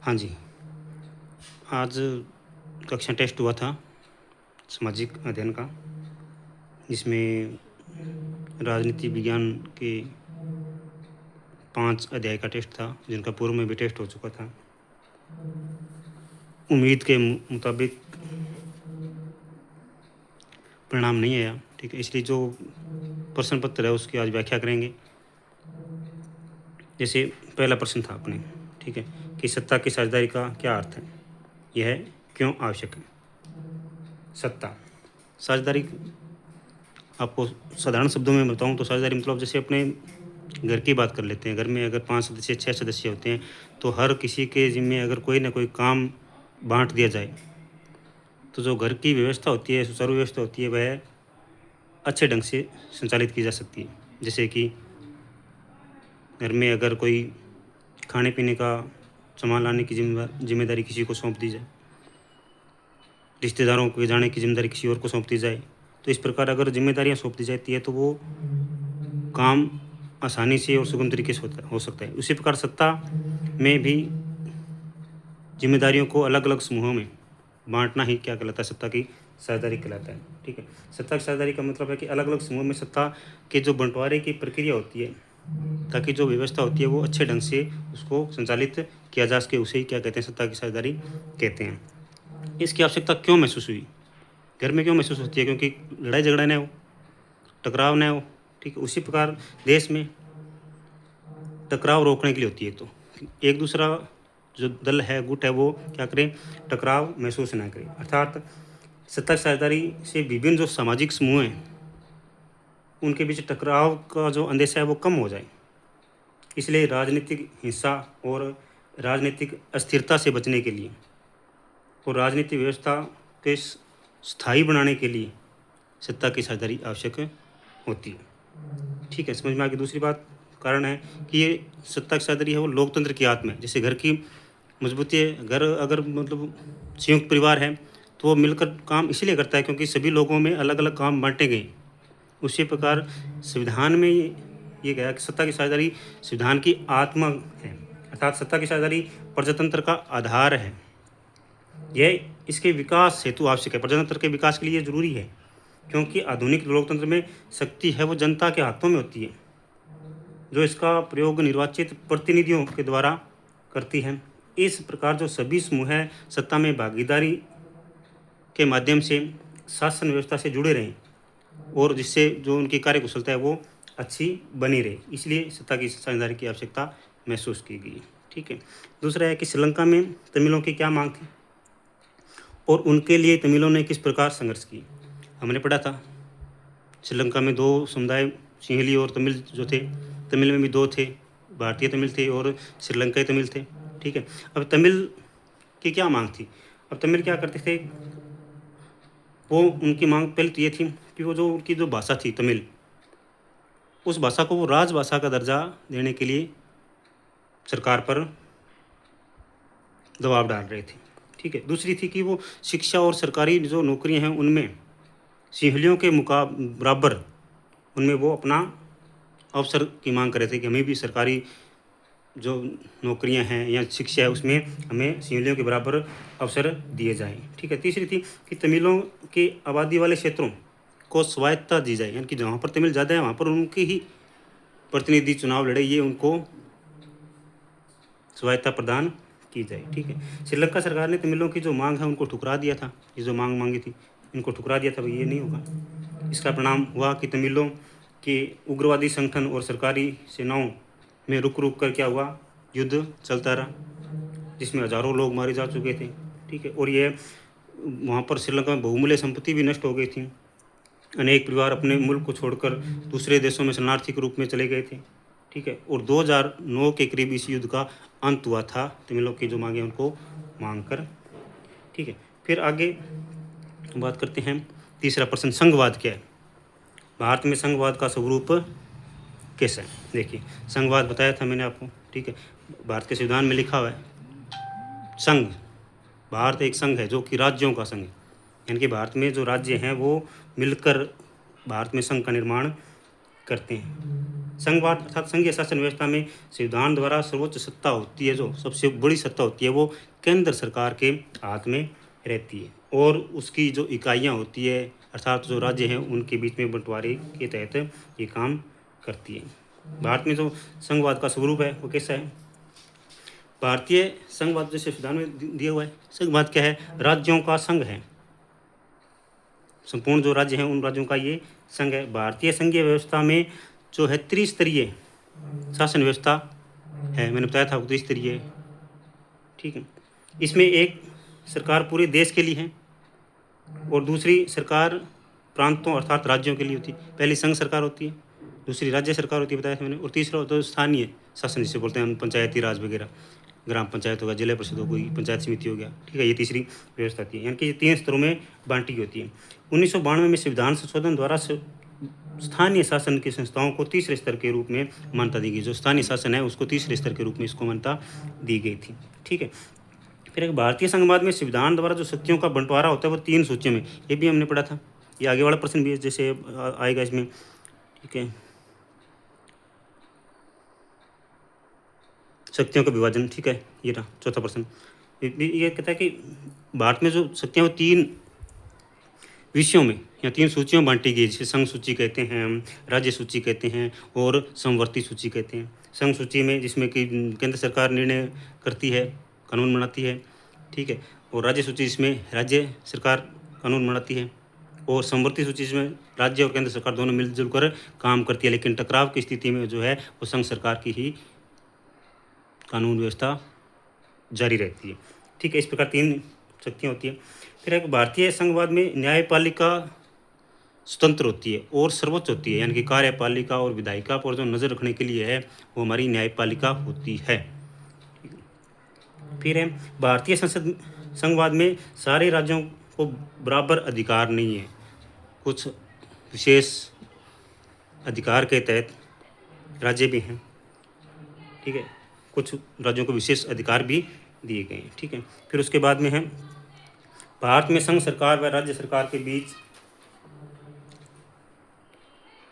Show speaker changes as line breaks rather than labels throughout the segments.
हाँ जी, आज कक्षा टेस्ट हुआ था सामाजिक अध्ययन का, जिसमें राजनीति विज्ञान के 5 अध्याय का टेस्ट था, जिनका पूर्व में भी टेस्ट हो चुका था। उम्मीद के मुताबिक परिणाम नहीं आया, ठीक है? इसलिए जो प्रश्न पत्र है उसकी आज व्याख्या करेंगे। जैसे पहला प्रश्न था अपने, ठीक है? कि सत्ता की साझेदारी का क्या अर्थ है? यह क्यों आवश्यक है? सत्ता, साझेदारी आपको साधारण शब्दों में बताऊँ तो साझेदारी मतलब जैसे अपने घर की बात कर लेते हैं। घर में अगर 5 सदस्य, 6 सदस्य होते हैं, तो हर किसी के ज़िम्मे अगर कोई ना कोई काम बाँट दिया जाए, तो जो घर की व्यवस्था होती है, सुचारू व्यवस्था होती है, वह अच्छे ढंग से संचालित की जा सकती है। जैसे कि घर में अगर कोई खाने-पीने का सामान लाने की ज़िम्मेदारी किसी को सौंप दी जाए, रिश्तेदारों के जाने की ज़िम्मेदारी किसी और को सौंप दी जाए, तो इस प्रकार अगर ज़िम्मेदारियाँ सौंप दी जाती है, तो वो काम आसानी से और सुगम तरीके से हो सकता है। उसी प्रकार सत्ता में भी ज़िम्मेदारियों को अलग-अलग समूहों में बाँटना ही क्या कहलाता है? सत्ता की साझेदारी कहलाता है, ठीक है? सत्ता की साझेदारी का मतलब है कि अलग-अलग समूहों में सत्ता के जो बँटवारे की प्रक्रिया होती है, ताकि जो व्यवस्था होती है वो अच्छे ढंग से उसको संचालित किया जा सके, उसे ही क्या कहते हैं? सत्ता की साझेदारी कहते हैं। इसकी आवश्यकता क्यों महसूस हुई? घर में क्यों महसूस होती है? क्योंकि लड़ाई-झगड़ा ना हो, टकराव ना हो, ठीक है? उसी प्रकार देश में टकराव रोकने के लिए होती है तो। एक दूसरा जो दल है, गुट है, वो क्या करे? टकराव महसूस ना करे। अर्थात सत्ता की साझेदारी से विभिन्न जो सामाजिक समूह हैं, उनके बीच टकराव का जो अंदेशा है वो कम हो जाए। इसलिए राजनीतिक हिंसा और राजनीतिक अस्थिरता से बचने के लिए और राजनीतिक व्यवस्था के स्थायी बनाने के लिए सत्ता की साझेदारी आवश्यक होती है। ठीक है, समझ में आ गई। दूसरी बात कारण है कि ये सत्ता की साझेदारी है वो लोकतंत्र की आत्मा है। जैसे घर की मजबूती है, घर अगर मतलब संयुक्त परिवार है, तो वो मिलकर काम इसीलिए करता है क्योंकि सभी लोगों में अलग-अलग काम बाँटे गए। उसी प्रकार संविधान में ये गया कि सत्ता की साझेदारी संविधान की आत्मा है, अर्थात सत्ता की साझेदारी प्रजातंत्र का आधार है। यह इसके विकास हेतु आवश्यक है, प्रजातंत्र के विकास के लिए ज़रूरी है, क्योंकि आधुनिक लोकतंत्र में शक्ति है वो जनता के हाथों में होती है, जो इसका प्रयोग निर्वाचित प्रतिनिधियों के द्वारा करती है। इस प्रकार जो सभी समूह हैं, सत्ता में भागीदारी के माध्यम से शासन व्यवस्था से जुड़े रहें और जिससे जो उनकी कार्यकुशलता है वो अच्छी बनी रहे। इसलिए सत्ता की साझेदारी की आवश्यकता महसूस की गई। ठीक है। दूसरा है कि श्रीलंका में तमिलों की क्या माँग थी और उनके लिए तमिलों ने किस प्रकार संघर्ष की? हमने पढ़ा था, श्रीलंका में 2 समुदाय, सिंहली और तमिल जो थे, तमिल में भी 2 थे, भारतीय तमिल थे और श्रीलंकाई तमिल थे। ठीक है। अब तमिल की क्या माँग थी? अब तमिल क्या करते थे, वो उनकी माँग पहले तो ये थी कि वो जो उनकी जो भाषा थी तमिल, उस भाषा को वो राजभाषा का दर्जा देने के लिए सरकार पर दबाव डाल रहे थे। ठीक है। दूसरी थी कि वो शिक्षा और सरकारी जो नौकरियाँ हैं उनमें सिंहलियों के बराबर उनमें वो अपना अवसर की माँग कर रहे थे कि हमें भी सरकारी जो नौकरियाँ हैं या शिक्षा है उसमें हमें सिंहलियों के बराबर अवसर दिए जाएँ। ठीक है। तीसरी थी कि तमिलों की आबादी वाले क्षेत्रों को स्वायत्तता दी जाए, यानी कि जहाँ पर तमिल ज़्यादा है वहाँ पर उनके ही प्रतिनिधि चुनाव लड़े, ये उनको स्वायत्तता प्रदान की जाए। ठीक है। श्रीलंका सरकार ने तमिलों की जो मांग है उनको ठुकरा दिया था, ये जो मांग मांगी थी इनको ठुकरा दिया था, भाई ये नहीं होगा। इसका परिणाम हुआ कि तमिलों के उग्रवादी संगठन और सरकारी सेनाओं में रुक रुक कर क्या हुआ, युद्ध चलता रहा, जिसमें हज़ारों लोग मारे जा चुके थे। ठीक है। और ये वहाँ पर श्रीलंका में बहुमूल्य संपत्ति भी नष्ट हो गई थी। अनेक परिवार अपने मुल्क को छोड़कर दूसरे देशों में शरणार्थी के रूप में चले गए थे। ठीक है। और 2009 के करीब इस युद्ध का अंत हुआ था, तमिलों की जो मांगे उनको मांग कर। ठीक है। फिर आगे बात करते हैं, तीसरा प्रश्न, संघवाद क्या है? भारत में संघवाद का स्वरूप कैसा है? देखिए, संघवाद बताया था मैंने आपको। ठीक है। भारत के संविधान में लिखा हुआ है संघ, भारत एक संघ है जो कि राज्यों का संघ है, यानी कि भारत में जो राज्य हैं वो मिलकर भारत में संघ का निर्माण करते हैं। संघवाद अर्थात संघीय शासन व्यवस्था में संविधान द्वारा सर्वोच्च सत्ता होती है, जो सबसे बड़ी सत्ता होती है वो केंद्र सरकार के हाथ में रहती है, और उसकी जो इकाइयाँ होती है अर्थात जो राज्य हैं उनके बीच में बंटवारे के तहत ये काम करती है। भारत में जो संघवाद का स्वरूप है वो कैसा है? भारतीय संघवाद जैसे संविधान में दिया हुआ है, संघवाद क्या है? राज्यों का संघ है। संपूर्ण जो राज्य हैं उन राज्यों का ये संघ है। भारतीय संघीय व्यवस्था में जो है त्रिस्तरीय शासन व्यवस्था है, मैंने बताया था त्रिस्तरीय, ठीक है। इसमें एक सरकार पूरे देश के लिए है और दूसरी सरकार प्रांतों अर्थात राज्यों के लिए होती है। पहली संघ सरकार होती है, दूसरी राज्य सरकार होती है, बताया था मैंने, और तीसरा होता है स्थानीय शासन जिसे बोलते हैं हम, पंचायती राज वगैरह, ग्राम पंचायत होगा, जिला परिषद हो गई, पंचायत समिति हो गया, ठीक है। ये तीसरी व्यवस्था थी, यानी कि ये 3 स्तरों में बांटी होती है। 1992 में संविधान संशोधन द्वारा स्थानीय शासन की संस्थाओं को तीसरे स्तर के रूप में मान्यता दी गई। जो स्थानीय शासन है उसको तीसरे स्तर के रूप में इसको मान्यता दी गई थी, ठीक है। फिर एक भारतीय संघवाद में संविधान द्वारा जो शक्तियों का बंटवारा होता है वो 3 सूचियों में, ये भी हमने पढ़ा था। ये आगे वाला प्रश्न भी जैसे आएगा इसमें, ठीक है। शक्तियों का विभाजन, ठीक है, ये रहा चौथा प्रश्न। ये कहता है कि भारत में जो शक्तियाँ वो 3 विषयों में या 3 सूचियों में बांटी गई, जिसे संघ सूची कहते हैं हम, राज्य सूची कहते हैं और समवर्ती सूची कहते हैं। संघ सूची में जिसमें कि केंद्र सरकार निर्णय करती है, कानून बनाती है, ठीक है, और राज्य सूची जिसमें राज्य सरकार कानून बनाती है, और समवर्ती सूची जिसमें राज्य और केंद्र सरकार दोनों मिलजुल कर काम करती है, लेकिन टकराव की स्थिति में जो है वो संघ सरकार की ही कानून व्यवस्था जारी रहती है, ठीक है। इस प्रकार 3 शक्तियाँ होती है। फिर एक भारतीय संघवाद में न्यायपालिका स्वतंत्र होती है और सर्वोच्च होती है, यानी कि कार्यपालिका और विधायिका पर जो नज़र रखने के लिए है वो हमारी न्यायपालिका होती है। फिर है भारतीय संसद संघवाद में सारे राज्यों को बराबर अधिकार नहीं है, कुछ विशेष अधिकार के तहत राज्य भी हैं, ठीक है, कुछ राज्यों को विशेष अधिकार भी दिए गए हैं, ठीक है। फिर उसके बाद में है भारत में संघ सरकार व राज्य सरकार के बीच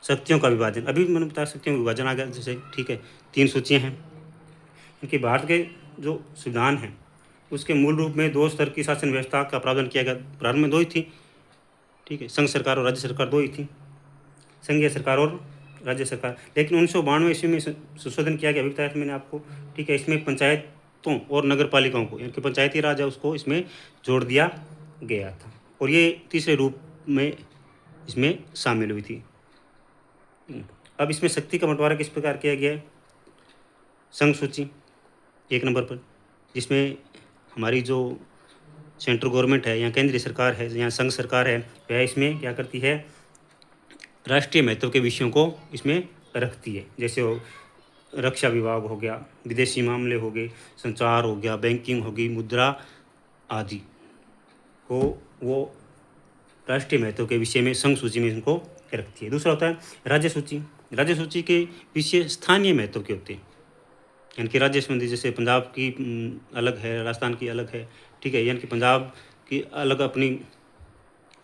शक्तियों का विभाजन, अभी मैंने बताया शक्तियों का विभाजन आ गया जैसे, ठीक है। 3 सूचियाँ हैं, क्योंकि भारत के जो संविधान है उसके मूल रूप में 2 स्तर की शासन व्यवस्था का प्रावधान किया गया। प्रारंभ में 2 ही थी, ठीक है, संघ सरकार और राज्य सरकार 2 ही थी, संघीय सरकार और राज्य सरकार। लेकिन 1992 ईस्वी में संशोधन किया गया, अभी बताया था मैंने आपको, ठीक है। इसमें पंचायतों और नगर पालिकाओं को, यानी कि पंचायती राज है उसको इसमें जोड़ दिया गया था, और ये तीसरे रूप में इसमें शामिल हुई थी। अब इसमें शक्ति का बंटवारा किस प्रकार किया गया है? संघ सूची 1 नंबर पर, जिसमें हमारी जो सेंट्रल गवर्नमेंट है या केंद्रीय सरकार है या संघ सरकार है वह इसमें क्या करती है, राष्ट्रीय महत्व के विषयों को इसमें रखती है। जैसे हो रक्षा विभाग हो गया, विदेशी मामले हो गए, संचार हो गया, बैंकिंग होगी, मुद्रा आदि को वो राष्ट्रीय महत्व के विषय में संघ सूची में इनको रखती है। दूसरा होता है राज्य सूची। राज्य सूची के विषय स्थानीय महत्व के होते हैं, यानी कि राज्य संबंधी, जैसे पंजाब की अलग है, राजस्थान की अलग है, ठीक है, यानी कि पंजाब की अलग अपनी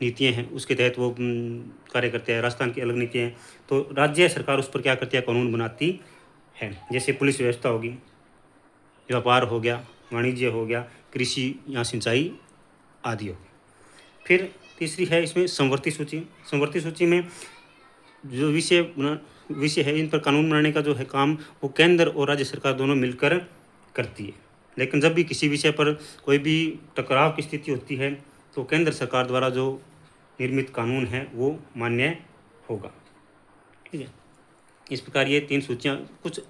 नीतियाँ हैं उसके तहत वो कार्य करते हैं, राजस्थान की अलग नीतियाँ हैं, तो राज्य सरकार उस पर क्या करती है, कानून बनाती है। जैसे पुलिस व्यवस्था होगी, व्यापार हो गया, वाणिज्य हो गया, कृषि या सिंचाई आदि हो गई। फिर तीसरी है इसमें समवर्ती सूची। समवर्ती सूची में जो विषय है इन पर कानून बनाने का जो है काम वो केंद्र और राज्य सरकार दोनों मिलकर करती है, लेकिन जब भी किसी विषय पर कोई भी टकराव की स्थिति होती है तो केंद्र सरकार द्वारा जो निर्मित कानून है वो मान्य होगा, ठीक है। इस प्रकार ये 3 सूचियाँ, कुछ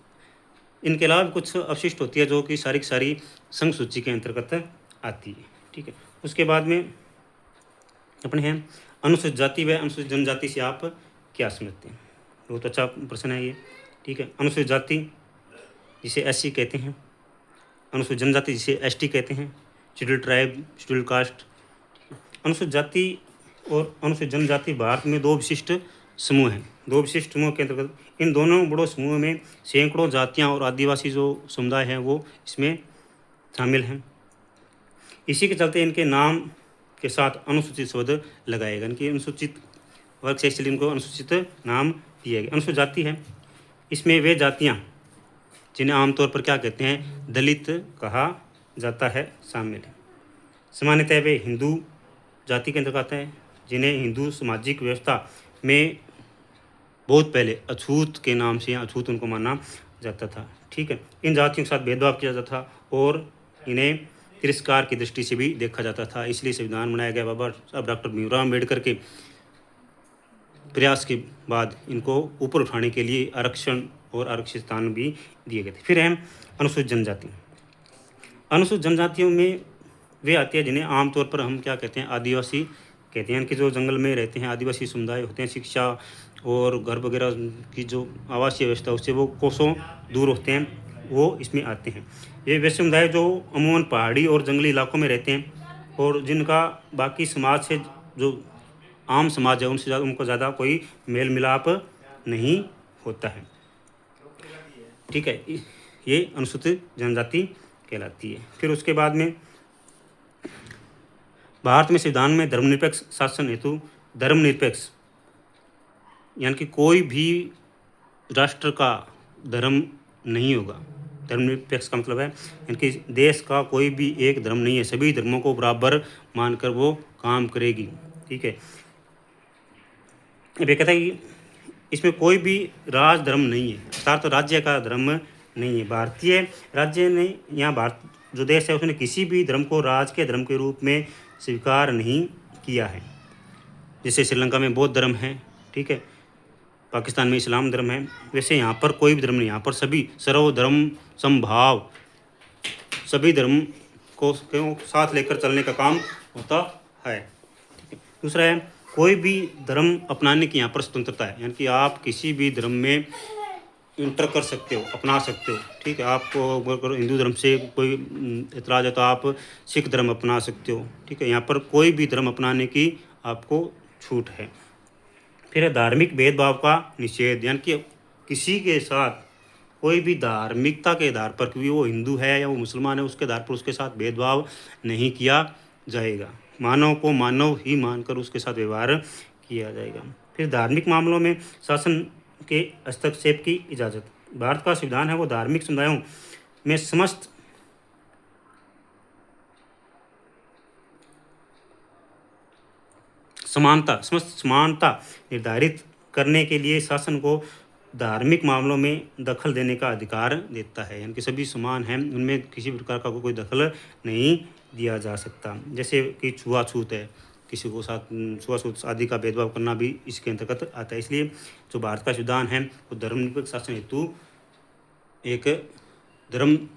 इनके अलावा भी कुछ अवशिष्ट होती है जो कि सारी की सारी संघ सूची के अंतर्गत आती है, ठीक है। उसके बाद में अपने हैं अनुसूचित जाति व अनुसूचित जनजाति से आप क्या समझते हैं? बहुत अच्छा प्रश्न है ये, ठीक है। अनुसूचित जाति जिसे SC कहते हैं, अनुसूचित जनजाति जिसे ST कहते हैं, शेड्यूल्ड ट्राइब, शेड्यूल्ड कास्ट। अनुसूचित जाति और अनुसूचित जनजाति भारत में 2 विशिष्ट समूह हैं। 2 विशिष्ट समूह के अंतर्गत इन दोनों बड़ों समूह में सैकड़ों जातियाँ और आदिवासी जो समुदाय हैं वो इसमें शामिल हैं। इसी के चलते इनके नाम के साथ अनुसूचित शब्द लगाएगा, इनकी अनुसूचित वर्ग से इसलिए इनको अनुसूचित नाम दिया गया। अनुसूचित जाति है, इसमें वे जातियाँ जिन्हें आमतौर पर क्या कहते हैं, दलित कहा जाता है, शामिल है। सामान्यतः वे हिंदू जाति के अंतर्गत आते हैं, जिन्हें हिंदू सामाजिक व्यवस्था में बहुत पहले अछूत के नाम से, अछूत उनको माना जाता था। ठीक है, इन जातियों के साथ भेदभाव किया जाता था और इन्हें तिरस्कार की दृष्टि से भी देखा जाता था, इसलिए संविधान बनाया गया। बाबा अब डॉक्टर भीमराव अम्बेडकर के प्रयास के बाद इनको ऊपर उठाने के लिए आरक्षण और आरक्षित स्थान भी दिए गए थे। फिर है अनुसूचित जनजाति। अनुसूचित जनजातियों में वे आती है जिन्हें आमतौर पर हम क्या कहते हैं, आदिवासी कहते हैं। इनके जो जंगल में रहते हैं आदिवासी समुदाय होते हैं, शिक्षा और घर वगैरह की जो आवासीय व्यवस्था उससे वो कोसों दूर होते हैं, वो इसमें आते हैं। ये वे समुदाय जो अमूमन पहाड़ी और जंगली इलाकों में रहते हैं और जिनका बाकी समाज से, जो आम समाज है, उनसे उनको ज़्यादा कोई मेल मिलाप नहीं होता है। ठीक है, ये अनुसूचित जनजाति कहलाती है। फिर उसके बाद में भारत में संविधान में धर्मनिरपेक्ष शासन हेतु धर्मनिरपेक्ष यानी कि कोई भी राष्ट्र का धर्म नहीं होगा। धर्मनिरपेक्ष का मतलब है यानी कि देश का कोई भी एक धर्म नहीं है, सभी धर्मों को बराबर मानकर वो काम करेगी। ठीक है, ये कहता है कि इसमें कोई भी राज धर्म नहीं है, अर्थात तो राज्य का धर्म नहीं है। भारतीय राज्य ने, यहाँ भारत जो देश है उसने किसी भी धर्म को राज के धर्म के रूप में स्वीकार नहीं किया है। जैसे श्रीलंका में बौद्ध धर्म है, ठीक है, पाकिस्तान में इस्लाम धर्म है, वैसे यहाँ पर कोई भी धर्म नहीं। यहाँ पर सभी सर्वधर्म समभाव, सभी धर्म को साथ लेकर चलने का काम होता है। दूसरा है कोई भी धर्म अपनाने की यहाँ पर स्वतंत्रता है, यानी कि आप किसी भी धर्म में इंटर कर सकते हो, अपना सकते हो। ठीक है, आपको अगर हिंदू धर्म से कोई इतराज़ है तो आप सिख धर्म अपना सकते हो। ठीक है, यहाँ पर कोई भी धर्म अपनाने की आपको छूट है। फिर है धार्मिक भेदभाव का निषेध, यानी कि किसी के साथ कोई भी धार्मिकता के आधार पर, क्योंकि वो हिंदू है या वो मुसलमान है, उसके आधार पर उसके साथ भेदभाव नहीं किया जाएगा। मानव को मानव ही मानकर उसके साथ व्यवहार किया जाएगा। फिर धार्मिक मामलों में शासन के हस्तक्षेप की इजाज़त। भारत का संविधान है वो धार्मिक समुदायों में समस्त समानता निर्धारित करने के लिए शासन को धार्मिक मामलों में दखल देने का अधिकार देता है, यानी कि सभी समान हैं, उनमें किसी प्रकार का कोई दखल नहीं दिया जा सकता। जैसे कि छुआछूत है, किसी को साथ छुआछूत आदि का भेदभाव करना भी इसके अंतर्गत आता है। इसलिए जो भारत का संविधान है वो धर्मनिरपेक्ष शासन हेतु एक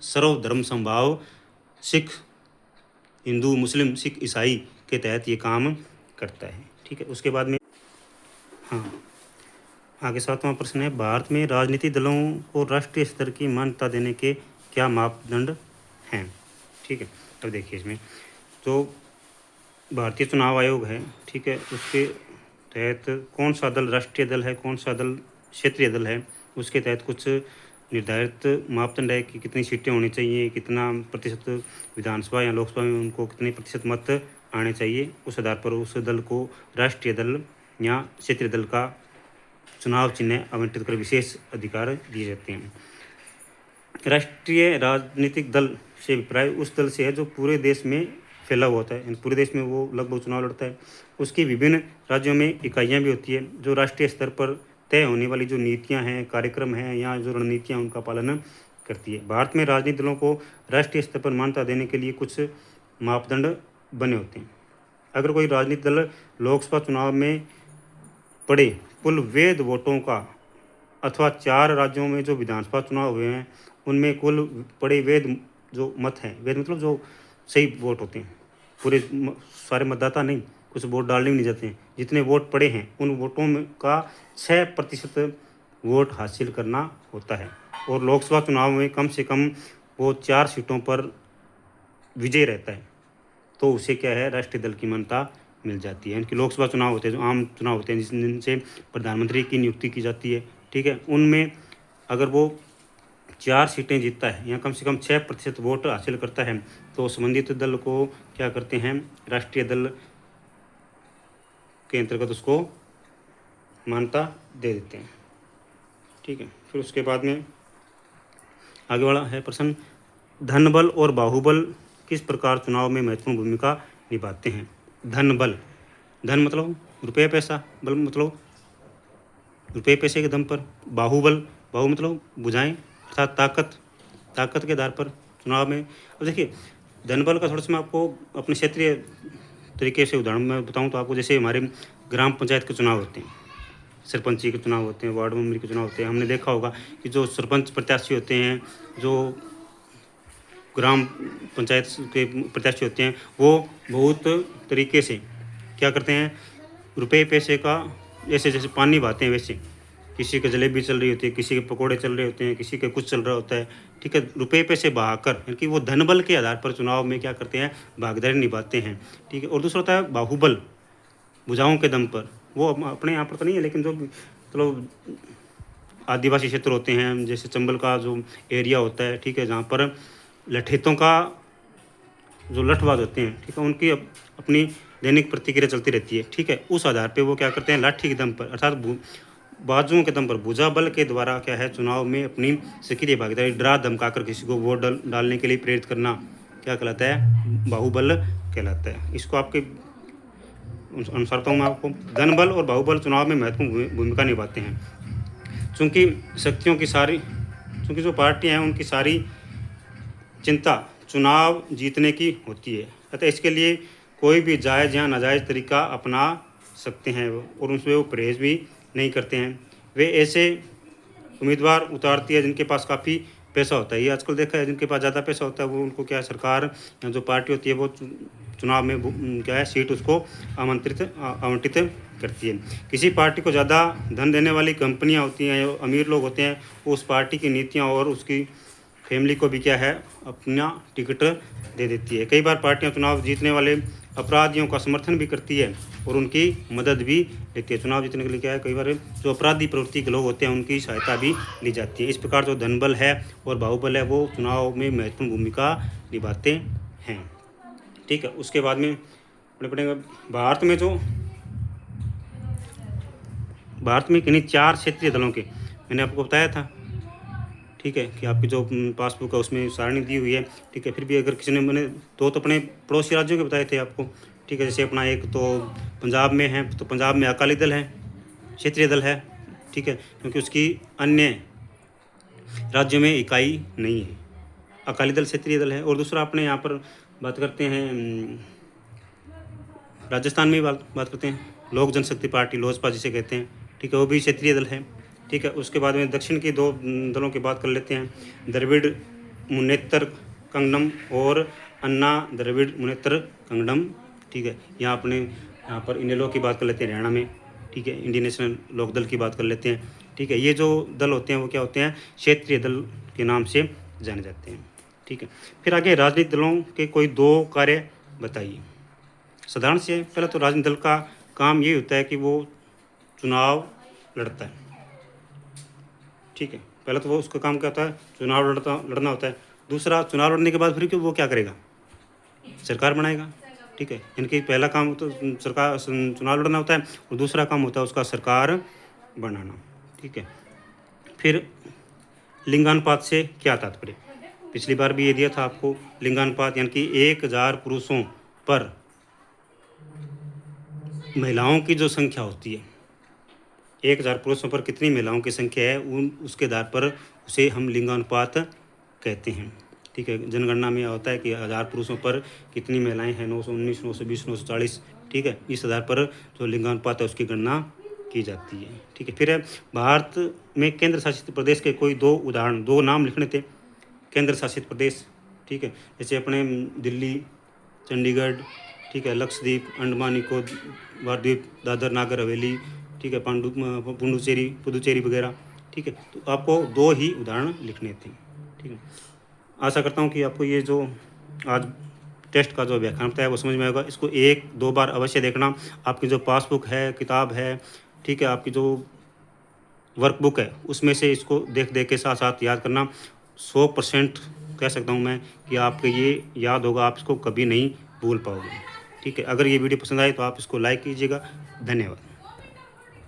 सर्वधर्म समभाव, सिख, हिंदू, मुस्लिम, सिख, ईसाई के तहत ये काम करता है। ठीक है, उसके बाद में हाँ आगे 7वां प्रश्न है, भारत में राजनीतिक दलों को राष्ट्रीय स्तर की मान्यता देने के क्या मापदंड हैं। ठीक है, अब देखिए इसमें जो भारतीय चुनाव आयोग है, ठीक है, उसके तहत कौन सा दल राष्ट्रीय दल है, कौन सा दल क्षेत्रीय दल है, उसके तहत कुछ निर्धारित मापदंड है कि कितनी सीटें होनी चाहिए, कितना प्रतिशत विधानसभा या लोकसभा में उनको कितने प्रतिशत मत आने चाहिए। उस आधार पर उस दल को राष्ट्रीय दल या क्षेत्रीय दल का चुनाव चिन्ह आवंटित कर विशेष अधिकार दिए जाते हैं। राष्ट्रीय राजनीतिक दल से अभिप्राय उस दल से है जो पूरे देश में फैला हुआ होता है, पूरे देश में वो लगभग चुनाव लड़ता है। उसकी विभिन्न राज्यों में इकाइयाँ भी होती है जो राष्ट्रीय स्तर पर तय होने वाली जो नीतियाँ हैं, कार्यक्रम हैं या जो रणनीतियाँ उनका पालन करती है। भारत में राजनीतिक दलों को राष्ट्रीय स्तर पर मान्यता देने के लिए कुछ मापदंड बने होते हैं। अगर कोई राजनीतिक दल लोकसभा चुनाव में पड़े कुल वैध वोटों का, अथवा 4 राज्यों में जो विधानसभा चुनाव हुए हैं उनमें कुल पड़े वैध जो मत हैं, वैध मतलब जो सही वोट होते हैं, पूरे सारे मतदाता नहीं, कुछ वोट डालने भी नहीं जाते हैं, जितने वोट पड़े हैं उन वोटों में का 6% वोट हासिल करना होता है। और लोकसभा चुनाव में कम से कम वो 4 सीटों पर विजय रहता है, तो उसे क्या है, राष्ट्रीय दल की मान्यता मिल जाती है। इनकी लोकसभा चुनाव होते हैं जो आम चुनाव होते हैं जिनसे प्रधानमंत्री की नियुक्ति की जाती है। ठीक है, उनमें अगर वो 4 सीटें जीतता है या कम से कम 6% वोट हासिल करता है तो संबंधित दल को क्या करते हैं, राष्ट्रीय दल के अंतर्गत उसको मान्यता दे देते हैं। ठीक है, फिर उसके बाद में आगे वाला है प्रश्न, धन बल और बाहुबल किस प्रकार चुनाव में महत्वपूर्ण भूमिका निभाते हैं। धन बल, धन मतलब रुपये पैसा, बल मतलब रुपये पैसे के दम पर, बाहुबल, बाहु मतलब भुजाएं अर्थात ताकत, ताकत के आधार पर चुनाव में। अब देखिए धन बल का थोड़ा सा मैं आपको अपने क्षेत्रीय तरीके से उदाहरण में बताऊं तो आपको, जैसे हमारे ग्राम पंचायत के चुनाव होते हैं, सरपंची के चुनाव होते हैं, वार्ड मेंबर के चुनाव होते हैं, हमने देखा होगा कि जो सरपंच प्रत्याशी होते हैं, जो ग्राम पंचायत के प्रत्याशी होते हैं, वो बहुत तरीके से क्या करते हैं, रुपये पैसे का जैसे जैसे पानी बहाते हैं वैसे, किसी के जलेबी चल रही होती है, किसी के पकोड़े चल रहे होते हैं, किसी के कुछ चल रहा होता है। ठीक है, रुपये पैसे बहाकर, यानी वो धन बल के आधार पर चुनाव में क्या करते हैं, भागीदारी निभाते हैं। ठीक है, और दूसरा होता है बाहुबल, भुजाओं के दम पर, वो अपने यहाँ पर तो नहीं है, लेकिन जो मतलब आदिवासी क्षेत्र होते हैं, जैसे चंबल का जो एरिया होता है, ठीक है, जहाँ पर लठेतों का जो लठबाज होते हैं, ठीक है, उनकी अपनी दैनिक प्रतिक्रिया चलती रहती है। ठीक है, उस आधार पे वो क्या करते हैं, लाठी के दम पर अर्थात बाजुओं के दम पर, भुजा बल के द्वारा क्या है, चुनाव में अपनी सक्रिय भागीदारी, डरा धमकाकर किसी को वोट डालने के लिए प्रेरित करना क्या कहलाता है, बाहुबल कहलाता है। इसको आपके अनुसार बताऊँ मैं आपको, धन बल और बाहुबल चुनाव में महत्वपूर्ण भूमिका निभाते हैं। चूँकि शक्तियों की सारी, चूँकि जो पार्टियाँ हैं उनकी सारी चिंता चुनाव जीतने की होती है, अतः इसके लिए कोई भी जायज़ या नाजायज़ तरीका अपना सकते हैं और उसमें वो परहेज भी नहीं करते हैं। वे ऐसे उम्मीदवार उतारती है जिनके पास काफ़ी पैसा होता है। ये आजकल देखा है, जिनके पास ज़्यादा पैसा होता है वो, उनको क्या है, सरकार या जो पार्टी होती है वो चुनाव में क्या है, सीट उसको आवंटित करती है। किसी पार्टी को ज़्यादा धन देने वाली कंपनियां होती हैं, अमीर लोग होते हैं, वो उस पार्टी की नीतियां और उसकी फैमिली को भी क्या है, अपना टिकट दे देती है। कई बार पार्टियां चुनाव जीतने वाले अपराधियों का समर्थन भी करती है और उनकी मदद भी लेती है। चुनाव जीतने के लिए क्या है, कई बार जो अपराधी प्रवृत्ति के लोग होते हैं उनकी सहायता भी ली जाती है। इस प्रकार जो धनबल है और बाहुबल है वो चुनाव में महत्वपूर्ण भूमिका निभाते हैं। ठीक है, उसके बाद में अपने पढ़ेंगे भारत में किन्हीं 4 क्षेत्रीय दलों के, मैंने आपको बताया था, ठीक है, कि आपकी जो पासबुक है उसमें सारणी दी हुई है। ठीक है, फिर भी अगर किसी ने, मैंने तो अपने पड़ोसी राज्यों के बताए थे आपको। ठीक है, जैसे अपना एक तो पंजाब में है, तो पंजाब में अकाली दल है, क्षेत्रीय दल है। ठीक है, क्योंकि उसकी अन्य राज्यों में इकाई नहीं है, अकाली दल क्षेत्रीय दल है। और दूसरा अपने यहाँ पर बात करते हैं, राजस्थान में बात करते हैं, लोक जनशक्ति पार्टी, लोजपा जिसे कहते हैं। ठीक है, वो भी क्षेत्रीय दल है। ठीक है, उसके बाद में दक्षिण की 2 दलों की बात कर लेते हैं, द्रविड़ मुनेत्र कँगडम और अन्ना द्रविड़ मुनेत्र कँगडम। ठीक है, यहाँ पर इनेलो की बात कर लेते हैं हरियाणा में। ठीक है, इंडियन नेशनल लोकदल की बात कर लेते हैं। ठीक है, ये जो दल होते हैं वो क्या होते हैं, क्षेत्रीय दल के नाम से जाने जाते हैं। ठीक है, फिर आगे राजनीतिक दलों के कोई 2 कार्य बताइए। साधारण से पहले तो राजनीतिक दल का काम ये होता है कि वो चुनाव लड़ता है। ठीक है, पहले तो वो उसका काम क्या होता है, चुनाव लड़ना होता है। दूसरा, चुनाव लड़ने के बाद फिर वो क्या करेगा, सरकार बनाएगा। ठीक है, इनकी पहला काम तो सरकार चुनाव लड़ना होता है और दूसरा काम होता है उसका सरकार बनाना। ठीक है, फिर लिंगानुपात से क्या तात्पर्य, पिछली बार भी ये दिया था आपको, लिंगानुपात यानी कि 1000 पुरुषों पर महिलाओं की जो संख्या होती है, 1000 पुरुषों पर कितनी महिलाओं की संख्या है, उसके आधार पर उसे हम लिंगानुपात कहते हैं। ठीक है, जनगणना में होता है कि 1000 पुरुषों पर कितनी महिलाएं हैं, 919, 920, 940। ठीक है, इस आधार पर जो लिंगानुपात है उसकी गणना की जाती है। ठीक है, फिर भारत में केंद्र शासित प्रदेश के कोई 2 उदाहरण, 2 नाम लिखने थे केंद्र शासित प्रदेश। ठीक है, जैसे अपने दिल्ली, चंडीगढ़, ठीक है, लक्षद्वीप, अंडमान निकोबार द्वीप, दादर नागर हवेली, ठीक है, पुडुचेरी वगैरह। ठीक है, तो आपको 2 ही उदाहरण लिखने थे। ठीक है, आशा करता हूँ कि आपको ये जो आज टेस्ट का जो व्याख्यान बताया वो समझ में आएगा। इसको 1-2 बार अवश्य देखना। आपकी जो पासबुक है, किताब है, ठीक है, आपकी जो वर्कबुक है उसमें से इसको देख के साथ साथ याद करना। 100% कह सकता हूँ मैं कि आपके ये याद होगा, आप इसको कभी नहीं भूल पाओगे। ठीक है, अगर ये वीडियो पसंद आए तो आप इसको लाइक कीजिएगा। धन्यवाद।